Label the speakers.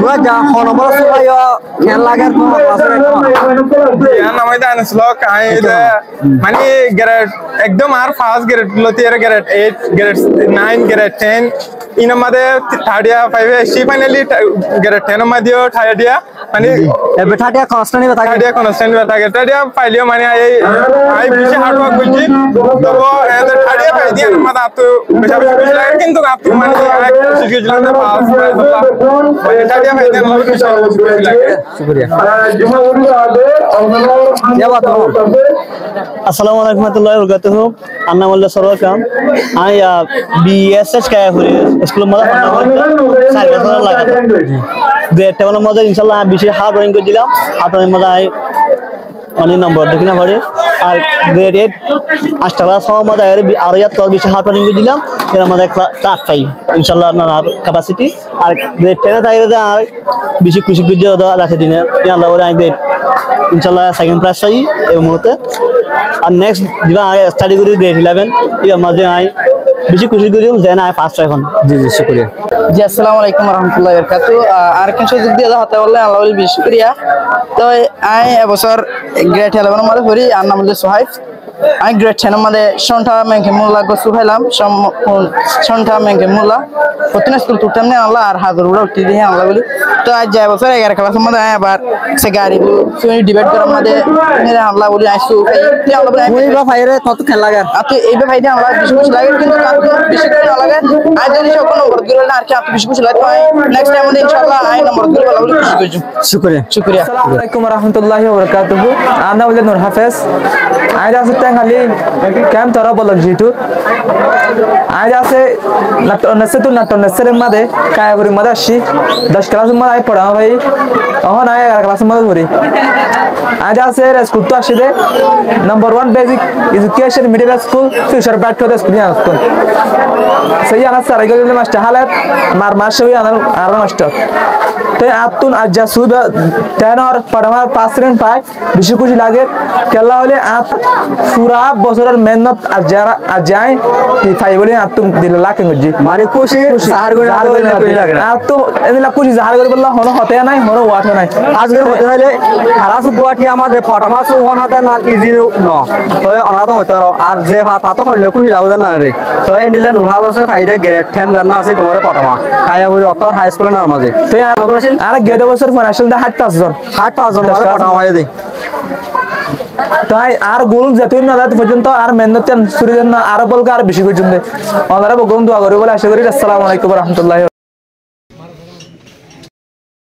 Speaker 1: gua jangan nomor supaya yang lagar tuh
Speaker 2: ya namanya anuslok kayak মানে grade একদম আর first grade লতির grade 8 grade 9 grade 10 in মধ্যে third year 5 সি finally grade 10 মধ্যে third year মানে
Speaker 1: বেটা dia constant bata
Speaker 2: third year constant বতা গেছে থার্ড ইয়ার পাইলিও মানে আই বেশি হার্ড ওয়ার্ক করছি তো থার্ড ইয়ার পাই দিয়া মধ্যে আপু বেশি বেশি লাগে কিন্তু আপু মানে শিখে গেলাম না পাস মানে থার্ড ইয়ার পাই দিয়া আমার বেশি লাগে শুকরিয়া
Speaker 1: ya bato
Speaker 3: Assalamu alaikum warahmatullahi wabarakatuh. Anna Mullah Sarwakam. I BSH kaya huri school mada panna hoy sarga laga. Grade 7 mada inshallah bishi hard running ko dilam. Apnar mada ai অনেক নম্বর দেখিনা পড়ে আর grade 8 আষ্টলা সময় মধ্যে আর ইয়াত তো বেশি hard running দিলাম এর মধ্যে ক্লাস পাই ইনশাআল্লাহ আপনার ক্যাপাসিটি আর গ্রেড 10 এ তাইরে আর বেশি খুশি খুশি দাও রাখে দিনে আল্লাহ ওরে আই গ্রেড ইনশাআল্লাহ সেকেন্ড প্রাইজ পাই এই মুহূর্তে আর নেক্সট দিবা স্টাডি করি গ্রেড 11 এর মধ্যে আই বেশি খুশি করি যেন আই ফার্স্ট এখন
Speaker 1: জি জি শুকরিয়া
Speaker 4: জি আসসালামু আলাইকুম ওয়া রাহমাতুল্লাহি ওয়া বারাকাতুহু আর কিছু সুযোগ দিয়ে হতে বললে আল্লাহ বলি বেশি শুকরিয়া তো আই এবছর গ্রেড 11 মধ্যে পড়ি আর নাম হলো সোহাইব আই গ্রেড 10 মধ্যে সন্টা মেঙ্কে মোল্লা গো সুহাইলাম সন্টা মেঙ্কে মোল্লা প্রতিদিন স্কুল তুলতাম না আল্লাহ আর হাজার উড়া উঠি দিয়ে আল্লাহ বলি তো আজ যাই বছর 11 ক্লাসের মধ্যে আবার সে গাড়ি সুনি ডিবেট করার মধ্যে মেরে আল্লাহ বলি আইসু তুই আল্লাহ বলি
Speaker 1: ওই বা ফাইরে কত খেলা লাগে
Speaker 4: আতো এইবে ভাইটা আল্লাহ বেশি খুশি লাগে কিন্তু বেশি করে না লাগে আজ যদি সব নম্বর দিল না আর কি আপনি বেশি খুশি লাগে নেক্সট টাইম মধ্যে ইনশাআল্লাহ আই নম্বর দিল আল্লাহ বলি খুশি করছি
Speaker 1: শুকরিয়া
Speaker 4: শুকরিয়া
Speaker 5: আসসালামু আলাইকুম ওয়া রাহমাতুল্লাহি ওয়া বারাকাতুহু আনা বলে নূর হাফেজ আজ আছে টাঙ্গালি ক্যাম্প তরা বলক জিতু আজ আছে নাটনেসের মধ্যে কায়াগুড়ির মধ্যে আসি 10 ক্লাসের মধ্যে আই পড়া ভাই এখন আই 11 ক্লাসের মধ্যে পড়ি আজ আছে স্কুল তো আসি দে number 1 basic education middle school future ব্যাট করে স্কুল আসতো সেই আনা সারা গেলে মাস্টার হালাত মার মাসে হই আর মাস্টার তো আতুন আজ যা সুদা তেনর পড়ামার 5 রেন পায় বেশি খুশি লাগে কেলা হলে আত পুরা বছরের মেহনত আর যারা আজ যায় কি ফাই বলে আতুন দিল লাগে গজি
Speaker 1: মানে খুশি সাহার করে লাগে
Speaker 5: আর তো এদিলা খুশি জাহার করে বললা হলো হতে নাই হলো ওয়াটে নাই
Speaker 1: আজকে হতে হলে খারাপ গুয়াটি আমাদের ফটামাস ওনাতে না ইজি ন তো অনাতো হতে আর যে ভাতা তো হইলে খুশি যাবে না রে তো এন্ডিলে নহাল আছে ফাইদে গ্রেড 10 জানা আছে তোমার ফটামা খায়া হই অত হাই স্কুলে না মাঝে
Speaker 5: তো আর গেদে বছর ফাইনাল দা 8 জন
Speaker 1: ফটামা দে
Speaker 5: তাই আর গোল যতই না দাঁত পর্যন্ত আর মেহনত সুরি জন্য আর বলকে আর বেশি পর্যন্ত আমরা বগুন দোয়া করি বলে আশা করি আসসালামু আলাইকুম ওয়া রাহমাতুল্লাহি